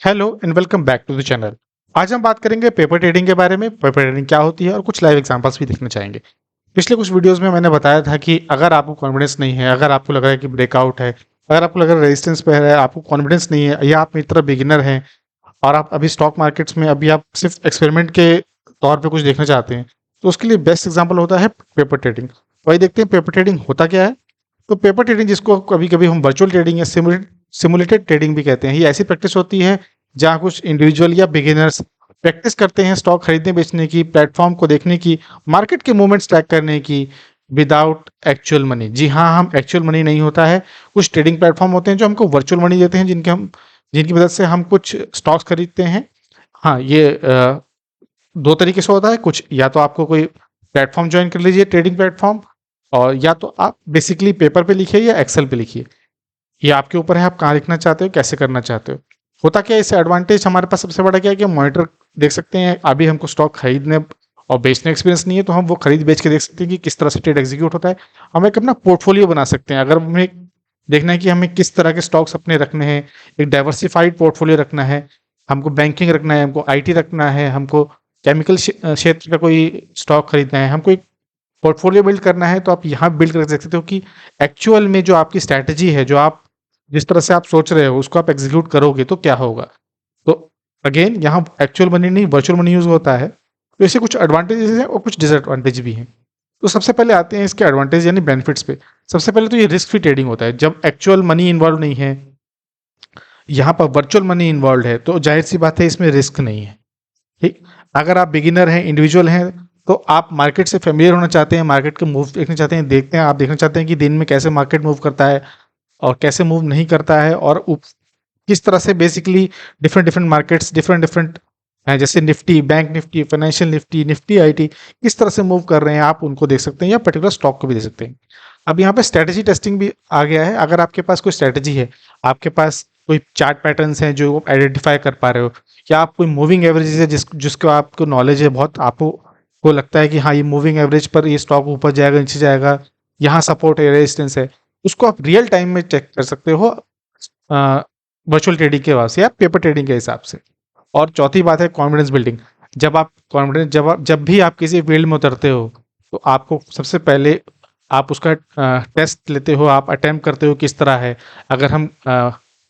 Hello and welcome back to the channel. आज हम बात करेंगे पेपर ट्रेडिंग के बारे में। पेपर ट्रेडिंग क्या होती है और कुछ लाइव एग्जांपल्स भी देखना चाहेंगे। पिछले कुछ वीडियोस में मैंने बताया था कि अगर आपको कॉन्फिडेंस नहीं है, अगर आपको लग रहा है कि ब्रेकआउट है, अगर आपको लग रहा है रेजिस्टेंस पे है, आपको कॉन्फिडेंस नहीं है या आप मेरी तरह बिगिनर हैं और आप अभी स्टॉक मार्केट्स में अभी आप सिर्फ एक्सपेरिमेंट के तौर पे कुछ देखना चाहते हैं, तो उसके लिए बेस्ट एग्जाम्पल होता है पेपर ट्रेडिंग। वही देखते हैं पेपर ट्रेडिंग होता क्या है। तो पेपर ट्रेडिंग, जिसको कभी कभी हम वर्चुअल ट्रेडिंग या सिमुलेटेड ट्रेडिंग भी कहते हैं, ये ऐसी प्रैक्टिस होती है जहाँ कुछ इंडिविजुअल या बिगिनर्स प्रैक्टिस करते हैं स्टॉक खरीदने बेचने की, प्लेटफॉर्म को देखने की, मार्केट के मूवमेंट्स ट्रैक करने की, विदाउट एक्चुअल मनी। जी हाँ, हम एक्चुअल मनी नहीं होता है। कुछ ट्रेडिंग प्लेटफॉर्म होते हैं जो हमको वर्चुअल मनी देते हैं, जिनकी मदद से हम कुछ स्टॉक्स खरीदते हैं। हाँ, ये दो तरीके से होता है। कुछ या तो आपको कोई प्लेटफॉर्म ज्वाइन कर लीजिए, ट्रेडिंग प्लेटफॉर्म, और या तो आप बेसिकली पेपर पे लिखिए या एक्सेल पे लिखिए। ये आपके ऊपर है, आप कहाँ लिखना चाहते हो, कैसे करना चाहते हो। होता क्या है, इससे एडवांटेज हमारे पास सबसे बड़ा क्या है कि हम मॉनिटर देख सकते हैं। अभी हमको स्टॉक खरीदने और बेचने एक्सपीरियंस नहीं है, तो हम वो खरीद बेच के देख सकते हैं कि किस तरह से ट्रेड एग्जीक्यूट होता है। हम एक अपना पोर्टफोलियो बना सकते हैं। अगर हमें देखना है कि हमें किस तरह के स्टॉक्स अपने रखने हैं, एक डाइवर्सिफाइड पोर्टफोलियो रखना है, हमको बैंकिंग रखना है, हमको आईटी रखना है, हमको केमिकल क्षेत्र का कोई स्टॉक खरीदना है, हमको एक पोर्टफोलियो बिल्ड करना है, तो आप यहाँ बिल्ड कर सकते हो कि एक्चुअल में जो आपकी स्ट्रैटेजी है, जो आप जिस तरह से आप सोच रहे हो उसको आप एग्जीक्यूट करोगे तो क्या होगा। तो अगेन यहाँ एक्चुअल मनी नहीं, वर्चुअल मनी यूज होता है। तो इससे कुछ एडवांटेजेस हैं और कुछ डिसएडवांटेज भी हैं। तो सबसे पहले आते हैं इसके एडवांटेज यानी बेनिफिट्स पे। सबसे पहले तो ये रिस्क फ्री ट्रेडिंग होता है। जब एक्चुअल मनी इन्वॉल्व नहीं है, यहाँ पर वर्चुअल मनी इन्वॉल्व है, तो जाहिर सी बात है इसमें रिस्क नहीं है। ठीक। अगर आप बिगिनर हैं, इंडिविजुअल हैं, तो आप मार्केट से फेमिलियर होना चाहते हैं, मार्केट के मूव देखना चाहते हैं, आप देखना चाहते हैं कि दिन में कैसे मार्केट मूव करता है और कैसे मूव नहीं करता है, और किस तरह से basically different different markets, different different जैसे Nifty, bank Nifty, financial Nifty, Nifty IT किस तरह से मूव कर रहे हैं, आप उनको देख सकते हैं या पर्टिकुलर स्टॉक को भी देख सकते हैं। अब यहाँ पे स्ट्रेटेजी टेस्टिंग भी आ गया है। अगर आपके पास कोई स्ट्रेटेजी है, आपके पास कोई चार्ट पैटर्न्स हैं जो आइडेंटिफाई कर पा रहे हो, या आप कोई मूविंग एवरेज है जिसको आपको नॉलेज है बहुत, आपको को लगता है कि हाँ, ये मूविंग एवरेज पर ये स्टॉक ऊपर जाएगा, नीचे जाएगा, यहाँ सपोर्ट है, रेजिस्टेंस है, उसको आप रियल टाइम में चेक कर सकते हो वर्चुअल ट्रेडिंग के वास्ते या पेपर ट्रेडिंग के हिसाब से। और चौथी बात है कॉन्फिडेंस बिल्डिंग। जब भी आप किसी फील्ड में उतरते हो, तो आपको सबसे पहले आप उसका टेस्ट लेते हो, आप अटेम्प्ट करते हो किस तरह है। अगर हम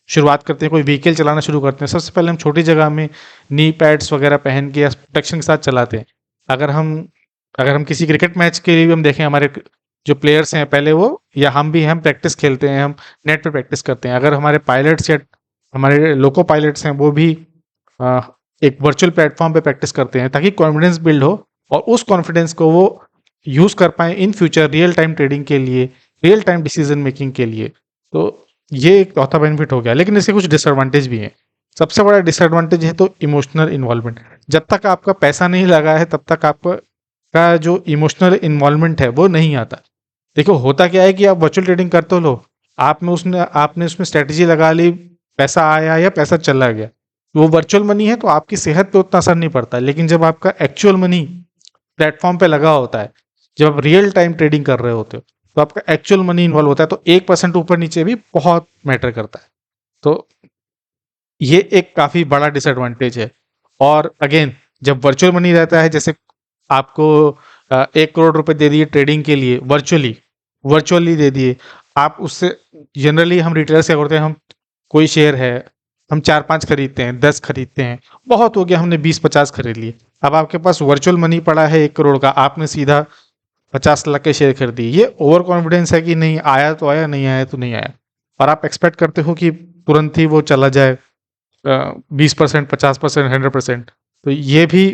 शुरुआत करते हैं, कोई व्हीकल चलाना शुरू करते हैं, सबसे पहले हम छोटी जगह में नी पैड्स वगैरह पहन के या प्रोटेक्शन के साथ चलाते हैं। अगर हम अगर हम किसी क्रिकेट मैच के लिए भी हम देखें, हमारे जो प्लेयर्स हैं पहले वो, या हम भी, हम प्रैक्टिस खेलते हैं, हम नेट पे प्रैक्टिस करते हैं। अगर हमारे पायलट्स या हमारे लोको पायलट्स हैं, वो भी अ, एक वर्चुअल प्लेटफॉर्म पे प्रैक्टिस करते हैं, ताकि कॉन्फिडेंस बिल्ड हो और उस कॉन्फिडेंस को वो यूज कर पाए in future real time trading के लिए, रियल टाइम डिसीजन मेकिंग के लिए। तो ये एक चौथा बेनिफिट हो गया। लेकिन इसके कुछ डिसएडवांटेज भी हैं। सबसे बड़ा डिसएडवांटेज है तो इमोशनल इन्वॉल्वमेंट। जब तक आपका पैसा नहीं लगा है, तब तक आपका जो इमोशनल इन्वॉल्वमेंट है वो नहीं आता। देखो, होता क्या है कि आप वर्चुअल ट्रेडिंग करते हो, लो आपने उसमें स्ट्रेटेजी लगा ली, पैसा आया या पैसा चला गया, वो वर्चुअल मनी है तो आपकी सेहत पे उतना असर नहीं पड़ता। लेकिन जब आपका एक्चुअल मनी प्लेटफॉर्म पे लगा होता है, जब आप रियल टाइम ट्रेडिंग कर रहे होते हो, तो आपका एक्चुअल मनी इन्वॉल्व होता है, तो 1% ऊपर नीचे भी बहुत मैटर करता है। तो ये एक काफी बड़ा डिसएडवांटेज है। और अगेन, जब वर्चुअल मनी रहता है, जैसे आपको 1 करोड़ रुपए दे दिए ट्रेडिंग के लिए, वर्चुअली दे दिए, आप उससे, जनरली हम रिटेलर्स क्या करते हैं, हम कोई शेयर है, हम 4-5 खरीदते हैं, 10 खरीदते हैं, बहुत हो गया, हमने 20-50 खरीद लिए। अब आपके पास वर्चुअल मनी पड़ा है 1 करोड़ का, आपने सीधा 50 लाख के शेयर खरीद दिए। ये ओवर कॉन्फिडेंस है कि नहीं आया तो आया, नहीं आया तो नहीं आया, और आप एक्सपेक्ट करते हो कि तुरंत ही वो चला जाए 20%, 50%, 100%। तो ये भी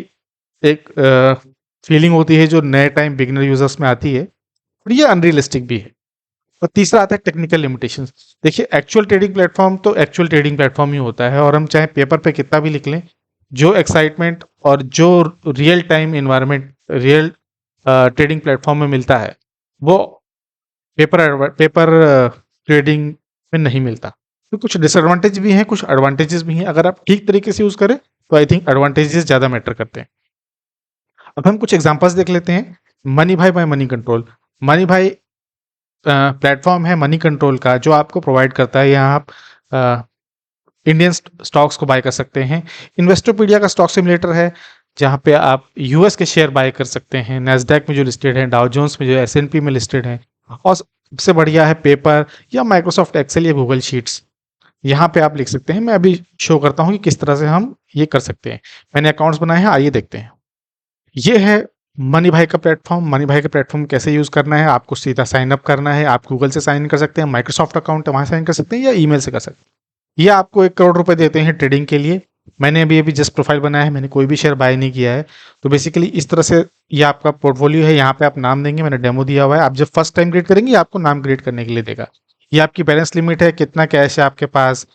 एक फीलिंग होती है जो नए टाइम बिगिनर यूजर्स में आती है, और ये अनरियलिस्टिक भी है। और तीसरा आता है टेक्निकल लिमिटेशंस। देखिए, एक्चुअल ट्रेडिंग प्लेटफॉर्म तो एक्चुअल ट्रेडिंग प्लेटफॉर्म ही होता है, और हम चाहे पेपर पे कितना भी लिख लें, जो एक्साइटमेंट और जो real time environment real trading platform में मिलता है, वो पेपर ट्रेडिंग में नहीं मिलता। तो कुछ डिसएडवांटेज भी हैं, कुछ एडवांटेजेस भी हैं। अगर आप ठीक तरीके से यूज करें तो आई थिंक एडवांटेजेस ज्यादा मैटर करते हैं। अब हम कुछ एग्जांपल्स देख लेते हैं। मनी भाई बाय मनी कंट्रोल। मनी भाई प्लेटफॉर्म है मनी कंट्रोल का, जो आपको प्रोवाइड करता है, यहाँ आप इंडियन स्टॉक्स को बाय कर सकते हैं। इन्वेस्टोपीडिया का स्टॉक सिमुलेटर है जहाँ पे आप यूएस के शेयर बाय कर सकते हैं, नैस्डैक में जो लिस्टेड है, डाउ जोन्स में जो एसएनपी में लिस्टेड है, और सबसे बढ़िया है पेपर या माइक्रोसॉफ्ट एक्सेल या गूगल शीट्स। यहाँ पे आप लिख सकते हैं। मैं अभी शो करता हूँ कि किस तरह से हम ये कर सकते हैं। मैंने अकाउंट्स बनाए हैं, आइए देखते हैं। ये है मनी भाई का प्लेटफॉर्म। मनी भाई का प्लेटफॉर्म कैसे यूज करना है, आपको सीधा साइन अप करना है। आप गूगल से साइन इन कर सकते हैं, माइक्रोसॉफ्ट अकाउंट है वहां साइन कर सकते हैं, या ईमेल से कर सकते हैं। ये आपको 1 करोड़ रुपए देते हैं ट्रेडिंग के लिए। मैंने अभी अभी जस्ट प्रोफाइल बनाया है, मैंने कोई भी शेयर बाय नहीं किया है। तो बेसिकली इस तरह से ये आपका पोर्टफोलियो है। यहाँ पे आप नाम देंगे, मैंने डेमो दिया हुआ है। आप जब फर्स्ट टाइम क्रिएट करेंगे, आपको नाम क्रिएट करने के लिए देगा। ये आपकी बैलेंस लिमिट है, कितना कैश है आपके पास,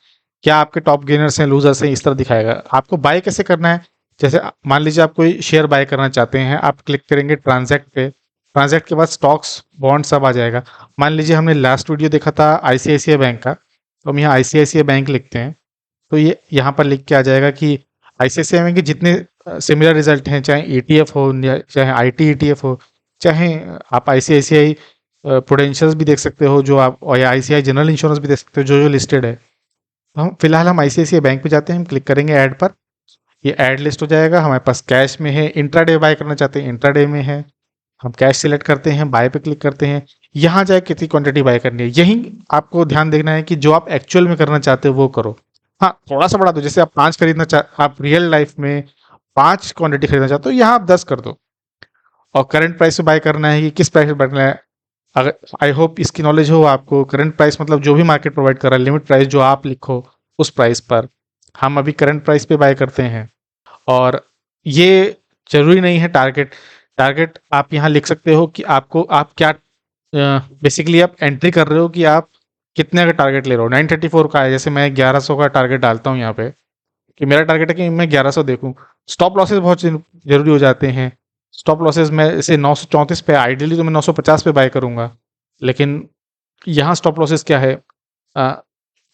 क्या आपके टॉप गेनर्स हैं, लूजर्स हैं, इस तरह दिखाएगा। आपको बाय कैसे करना है, जैसे मान लीजिए आप कोई शेयर बाय करना चाहते हैं, आप क्लिक करेंगे ट्रांजैक्ट पे। ट्रांजैक्ट के बाद स्टॉक्स बॉन्ड सब आ जाएगा। मान लीजिए हमने लास्ट वीडियो देखा था आईसीआईसीआई बैंक का, तो हम यहाँ आईसीआईसीआई बैंक लिखते हैं, तो ये यहाँ पर लिख के आ जाएगा कि आईसीआईसीआई बैंक के जितने सिमिलर रिजल्ट हैं, चाहे ईटीएफ हो या चाहे आईटी ईटीएफ हो, चाहे आप आईसीआईसीआई प्रूडेंशियल्स भी देख सकते हो जो आप, और या आईसीआई जनरल इंश्योरेंस भी देख सकते हो जो जो लिस्टेड है। तो हम फिलहाल हम आईसीआईसीआई बैंक पे जाते हैं, हम क्लिक करेंगे ऐड पर। ये ऐड लिस्ट हो जाएगा। हमारे पास कैश में है, इंट्राडे बाय करना चाहते हैं, इंट्राडे में है। हम कैश सिलेक्ट करते हैं, बाय पे क्लिक करते हैं। यहाँ जाए कितनी क्वांटिटी बाय करनी है, यही आपको ध्यान देना है कि जो आप एक्चुअल में करना चाहते हो वो करो। हाँ, थोड़ा सा बढ़ा दो, जैसे आप 5 खरीदना चाह, आप रियल लाइफ में 5 क्वांटिटी खरीदना चाहते हो, यहाँ आप 10 कर दो। और करंट प्राइस पे बाय करना है कि किस प्राइस पे करना है। अगर आई होप इसकी नॉलेज हो आपको। करंट प्राइस मतलब जो भी मार्केट प्रोवाइड कर रहा है, लिमिट प्राइस जो आप लिखो उस प्राइस पर। हम अभी करंट प्राइस पे बाय करते हैं। और ये जरूरी नहीं है टारगेट। टारगेट आप यहाँ लिख सकते हो कि आपको, आप क्या बेसिकली आप एंट्री कर रहे हो कि आप कितने का टारगेट ले रहे हो। 934 का है, जैसे मैं 1100 का टारगेट डालता हूँ यहाँ पे, कि मेरा टारगेट है कि मैं 1100 देखूँ। स्टॉप लॉसेस बहुत जरूरी हो जाते हैं। स्टॉप लॉसेस में इसे 934 पे, आइडियली तो मैं 950 पे बाय करूंगा, लेकिन यहाँ स्टॉप लॉसेस क्या है, अ,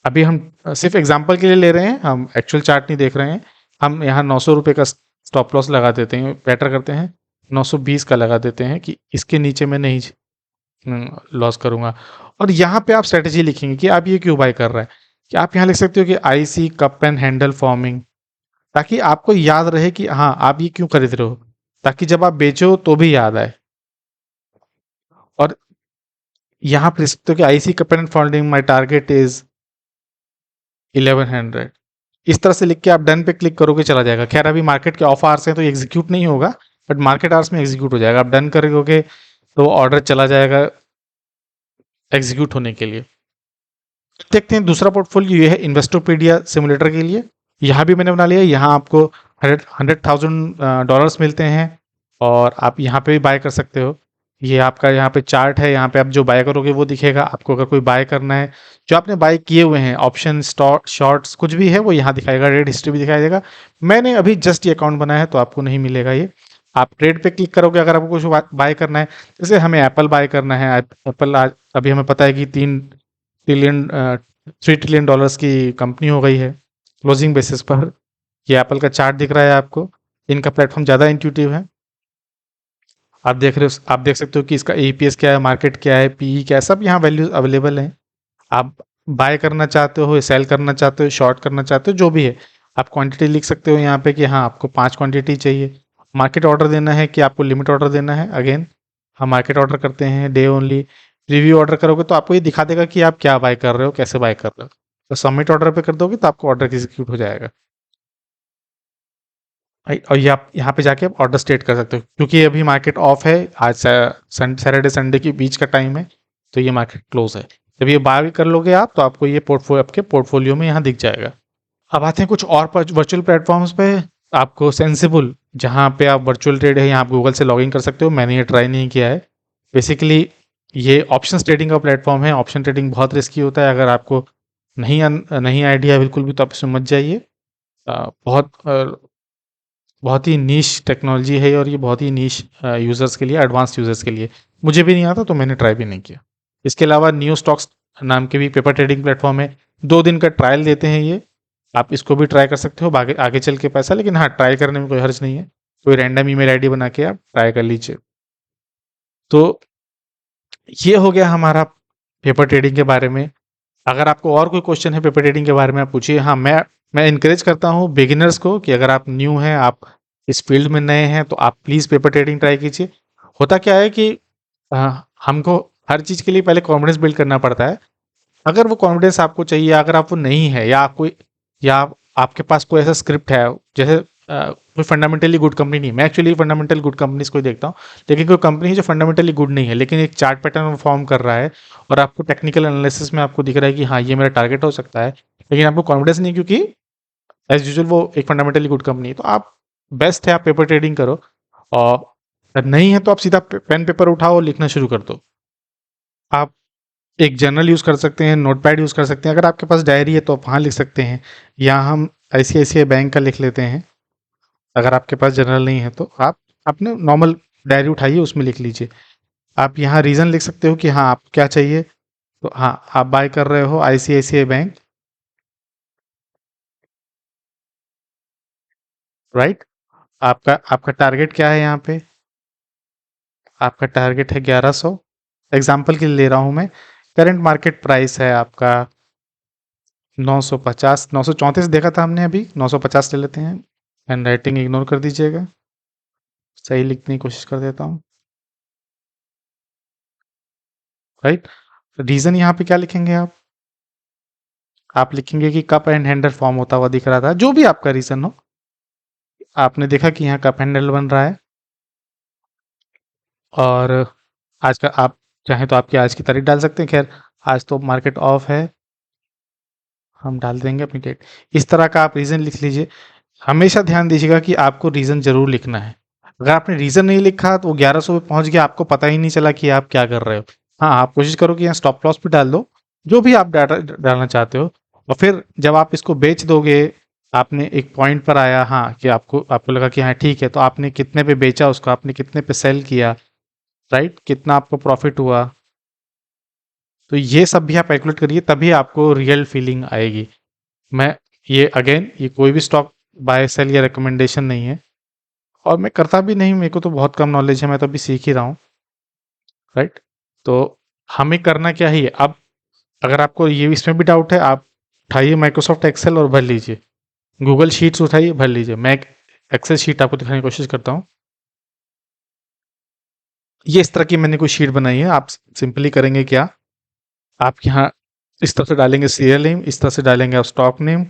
अभी हम सिर्फ एग्जांपल के लिए ले रहे हैं, हम एक्चुअल चार्ट नहीं देख रहे हैं। हम यहाँ 900 रुपये का स्टॉप लॉस लगा देते हैं, बेटर करते हैं 920 का लगा देते हैं कि इसके नीचे मैं नहीं लॉस करूंगा। और यहाँ पे आप स्ट्रेटेजी लिखेंगे कि आप ये क्यों बाय कर रहे हैं। कि आप यहाँ लिख सकते हो कि I see cup and handle forming, ताकि आपको याद रहे कि हाँ आप ये क्यों खरीद रहे हो, ताकि जब आप बेचो तो भी याद आए। और यहाँ पर लिख सकते हो कि I see cup and forming my target is 1100। इस तरह से लिख के आप डन पे क्लिक करोगे, चला जाएगा। खैर अभी मार्केट के ऑफ आवर्स हैं तो एग्जीक्यूट नहीं होगा, बट मार्केट आवर्स में एग्जीक्यूट हो जाएगा। आप डन करोगे तो ऑर्डर चला जाएगा एग्जीक्यूट होने के लिए। देखते हैं दूसरा पोर्टफोलियो, ये है इन्वेस्टोपीडिया सिमुलेटर के लिए। यहाँ भी मैंने बना लिया। यहाँ आपको 100,000 डॉलर्स मिलते हैं और आप यहाँ पे भी बाय कर सकते हो। ये आपका यहाँ पे चार्ट है, यहाँ पे आप जो बाय करोगे वो दिखेगा आपको। अगर कोई बाय करना है, जो आपने बाय किए हुए हैं, ऑप्शन, स्टॉक, शॉर्ट्स कुछ भी है वो यहाँ दिखाएगा। रेट हिस्ट्री भी दिखाई देगा। मैंने अभी जस्ट ये अकाउंट बनाया है तो आपको नहीं मिलेगा ये। आप ट्रेड पे क्लिक करोगे अगर आपको कुछ बाय करना है। जैसे हमें एप्पल बाय करना है, एप्पल आज अभी हमें पता है कि 3 ट्रिलियन की कंपनी हो गई है क्लोजिंग बेसिस पर। ये एप्पल का चार्ट दिख रहा है आपको। इनका प्लेटफॉर्म ज़्यादा इंट्यूटिव है। आप देख रहे हो, आप देख सकते हो कि इसका एपीएस क्या है, मार्केट क्या है, पीई क्या है, सब यहाँ वैल्यूज अवेलेबल हैं। आप बाय करना चाहते हो, सेल करना चाहते हो, शॉर्ट करना चाहते हो, जो भी है आप क्वांटिटी लिख सकते हो यहाँ पे कि हाँ आपको 5 क्वांटिटी चाहिए। मार्केट ऑर्डर देना है कि आपको लिमिट ऑर्डर देना है। अगेन हम मार्केट ऑर्डर करते हैं, डे ओनली। रिव्यू ऑर्डर करोगे तो आपको ये दिखा देगा कि आप क्या बाय कर रहे हो, कैसे बाय कर रहे हो। तो सबमिट ऑर्डर पे कर दोगे तो आपको ऑर्डर एग्जीक्यूट हो जाएगा। और ये आप यहाँ पे जाके आप ऑर्डर स्टेट कर सकते हो, क्योंकि अभी मार्केट ऑफ है। आज सैटरडे संडे के बीच का टाइम है, तो ये मार्केट क्लोज है। जब ये बाय कर लोगे आप तो आपको ये पोर्टफोलियो आपके पोर्टफोलियो में यहाँ दिख जाएगा। अब आते हैं कुछ और वर्चुअल प्लेटफॉर्म्स पे। आपको सेंसिबल, जहाँ पे आप वर्चुअल ट्रेड है, यहाँ आप गूगल से लॉगिन कर सकते हो। मैंने ये ट्राई नहीं किया है। बेसिकली ये ऑप्शन ट्रेडिंग का प्लेटफॉर्म है। ऑप्शन ट्रेडिंग बहुत रिस्की होता है। अगर आपको नहीं आइडिया बिल्कुल भी, तो आप इसमें मत जाइए। बहुत बहुत ही नीश टेक्नोलॉजी है और ये बहुत ही नीश यूज़र्स के लिए, एडवांस यूज़र्स के लिए। मुझे भी नहीं आता तो मैंने ट्राई भी नहीं किया। इसके अलावा न्यू स्टॉक्स नाम के भी पेपर ट्रेडिंग प्लेटफॉर्म है। 2 दिन का ट्रायल देते हैं ये। आप इसको भी ट्राई कर सकते हो आगे आगे चल के पैसा, लेकिन हाँ ट्राई करने में कोई हर्ज नहीं है। कोई रैंडम ईमेल आईडी बना के आप ट्राई कर लीजिए। तो ये हो गया हमारा पेपर ट्रेडिंग के बारे में। अगर आपको और कोई क्वेश्चन है पेपर ट्रेडिंग के बारे में, आप पूछिए। हाँ, मैं मैं इनकरेज करता हूँ बिगिनर्स को कि अगर आप न्यू हैं, आप इस फील्ड में नए हैं, तो आप प्लीज़ पेपर ट्रेडिंग ट्राई कीजिए। होता क्या है कि हमको हर चीज़ के लिए पहले कॉन्फिडेंस बिल्ड करना पड़ता है। अगर वो कॉन्फिडेंस आपको चाहिए, अगर आप वो नहीं है, या आपको, या आपके पास कोई ऐसा स्क्रिप्ट है, जैसे कोई फंडामेंटली गुड कंपनी नहीं, मैं एक्चुअली फंडामेंटल गुड कंपनीज को ही देखता हूँ, लेकिन कोई कंपनी है जो फंडामेंटली गुड नहीं है लेकिन एक चार्ट पैटर्न फॉर्म कर रहा है, और आपको टेक्निकल एनालिसिस में आपको दिख रहा है कि हाँ ये मेरा टारगेट हो सकता है, लेकिन आपको कॉन्फिडेंस नहीं, क्योंकि एज यूजुअल वो एक फंडामेंटली गुड कंपनी है, तो आप बेस्ट है आप पेपर ट्रेडिंग करो। और अगर नहीं है तो आप सीधा पेन पेपर उठाओ, लिखना शुरू कर दो। आप एक जर्नल यूज़ कर सकते हैं, नोटपैड यूज़ कर सकते हैं, अगर आपके पास डायरी है तो आप वहाँ लिख सकते हैं, या हम आईसीआईसीआई बैंक का लिख लेते हैं। अगर आपके पास जर्नल नहीं है तो आप अपने नॉर्मल डायरी उठाइए, उसमें लिख लीजिए। आप यहाँ रीज़न लिख सकते हो कि हाँ आप क्या चाहिए, तो हाँ आप बाय कर रहे हो आईसीआईसीआई बैंक, राइट। आपका आपका टारगेट क्या है यहाँ पे, आपका टारगेट है 1100, एग्जाम्पल के लिए ले रहा हूँ मैं। करंट मार्केट प्राइस है आपका 950, 934 देखा था हमने, अभी 950 ले लेते हैं। हैंड राइटिंग इग्नोर कर दीजिएगा, सही लिखने की कोशिश कर देता हूँ, राइट। रीज़न यहाँ पे क्या लिखेंगे आप लिखेंगे कि कप एंड हैंडल फॉर्म होता हुआ दिख रहा था, जो भी आपका रीज़न हो। आपने देखा कि यहाँ कप हैंडल बन रहा है, और आज का आप चाहें तो आपकी आज की तारीख डाल सकते हैं, खैर आज तो मार्केट ऑफ है, हम डाल देंगे अपनी डेट। इस तरह का आप रीज़न लिख लीजिए। हमेशा ध्यान दीजिएगा कि आपको रीज़न ज़रूर लिखना है। अगर आपने रीज़न नहीं लिखा तो वो 1100 पे पहुँच गया, आपको पता ही नहीं चला कि आप क्या कर रहे हो। हाँ, आप कोशिश करो कि यहाँ स्टॉप लॉस भी डाल दो, जो भी आप डाटा डालना चाहते हो, और फिर जब आप इसको बेच दोगे, आपने एक पॉइंट पर आया, हाँ, कि आपको आपको लगा कि हाँ ठीक है, तो आपने कितने पे बेचा उसको, आपने कितने पे सेल किया, राइट? कितना आपको प्रॉफ़िट हुआ। तो ये सब भी आप कैलकुलेट करिए, तभी आपको रियल फीलिंग आएगी। मैं ये अगेन, ये कोई भी स्टॉक बाय सेल या रिकमेंडेशन नहीं है, और मैं करता भी नहीं, मेरे को तो बहुत कम नॉलेज है, मैं तो अभी सीख ही रहा हूँ, राइट। तो हमें करना क्या ही है अब, अगर आपको ये इसमें भी डाउट है, आप उठाइए माइक्रोसॉफ्ट एक्सेल और भर लीजिए, गूगल शीट्स उठाइए भर लीजिए। मैं एक एक्सेल शीट आपको दिखाने की कोशिश करता हूँ। ये इस तरह की मैंने कोई शीट बनाई है। आप सिंपली करेंगे क्या, आप यहाँ इस तरह से डालेंगे सीरियल नेम, इस तरह से डालेंगे आप स्टॉक नेम,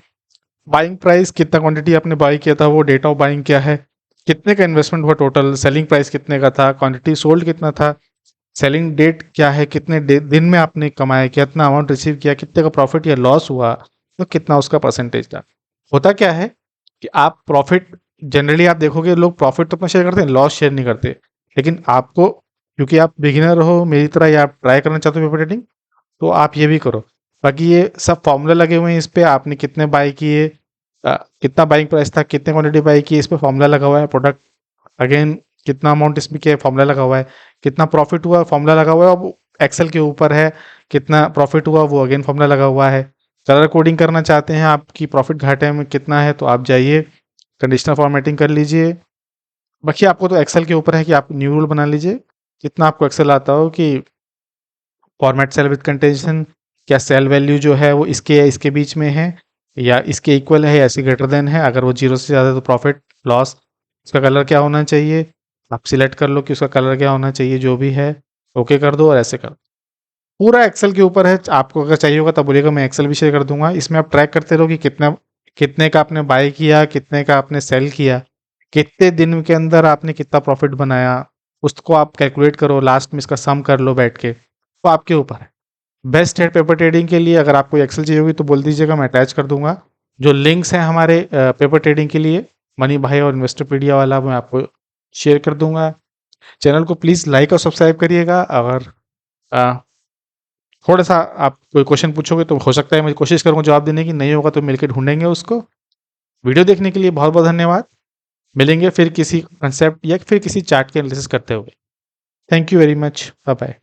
बाइंग प्राइस, कितना क्वांटिटी आपने बाई किया था, वो डेट ऑफ बाइंग क्या है, कितने का इन्वेस्टमेंट हुआ टोटल, सेलिंग प्राइस कितने का था, क्वांटिटी सोल्ड कितना था, सेलिंग डेट क्या है, कितने दिन में आपने कमाया, कितना अमाउंट रिसीव किया, कितने का प्रॉफिट या लॉस हुआ, तो कितना उसका परसेंटेज था। होता क्या है कि आप प्रॉफिट, जनरली आप देखोगे लोग प्रॉफिट तो अपना शेयर करते हैं, लॉस शेयर नहीं करते, लेकिन आपको, क्योंकि आप बिगिनर हो मेरी तरह, या आप ट्राई करना चाहते हो पेपर ट्रेडिंग, तो आप ये भी करो। बाकी ये सब फॉर्मूला लगे हुए हैं इस पे, आपने कितने बाई किए, कितना बाइंग प्राइस था, कितने क्वांटिटी बाई की, इस पे फॉर्मूला लगा हुआ है, प्रोडक्ट अगेन कितना अमाउंट इसमें किया है, फॉर्मूला लगा हुआ है, कितना प्रॉफिट हुआ फॉर्मूला लगा हुआ है, अब एक्सेल के ऊपर है, कितना प्रॉफिट हुआ वो अगेन फॉर्मूला लगा हुआ है। कलर कोडिंग करना चाहते हैं आपकी प्रॉफिट घाटे में कितना है, तो आप जाइए कंडीशनल फॉर्मेटिंग कर लीजिए। बाकी आपको तो एक्सेल के ऊपर है कि आप न्यू रूल बना लीजिए, जितना आपको एक्सेल आता हो, कि फॉर्मेट सेल विद कंटेंशन, क्या सेल वैल्यू जो है वो इसके या इसके बीच में है, या इसके इक्वल है, या इसके ग्रेटर देन है, अगर वो जीरो से ज़्यादा है तो प्रॉफिट लॉस, उसका कलर क्या होना चाहिए, आप सिलेक्ट कर लो कि उसका कलर क्या होना चाहिए, जो भी है ओके कर दो, और ऐसे कर दो। पूरा एक्सेल के ऊपर है, आपको अगर चाहिए होगा तब बोलिएगा, मैं एक्सेल भी शेयर कर दूंगा। इसमें आप ट्रैक करते रहो कि कितना, कितने का आपने बाय किया, कितने का आपने सेल किया, कितने दिन के अंदर आपने कितना प्रॉफिट बनाया, उसको आप कैलकुलेट करो, लास्ट में इसका सम कर लो बैठ के, तो आपके ऊपर है। बेस्ट है पेपर ट्रेडिंग के लिए। अगर आपको एक्सेल चाहिए होगी तो बोल दीजिएगा, मैं अटैच कर दूंगा। जो लिंक्स हैं हमारे पेपर ट्रेडिंग के लिए, मनी भाई और इन्वेस्टरपीडिया वाला, मैं आपको शेयर कर दूंगा। चैनल को प्लीज़ लाइक और सब्सक्राइब करिएगा। अगर अ, थोड़ा सा आप कोई क्वेश्चन पूछोगे तो हो सकता है मैं कोशिश करूँगा जवाब देने की, नहीं होगा तो मिलकर ढूंढेंगे उसको। वीडियो देखने के लिए बहुत बहुत धन्यवाद। मिलेंगे फिर किसी कंसेप्ट या फिर किसी चार्ट के एनालिसिस करते हुए। Thank you very much, bye bye.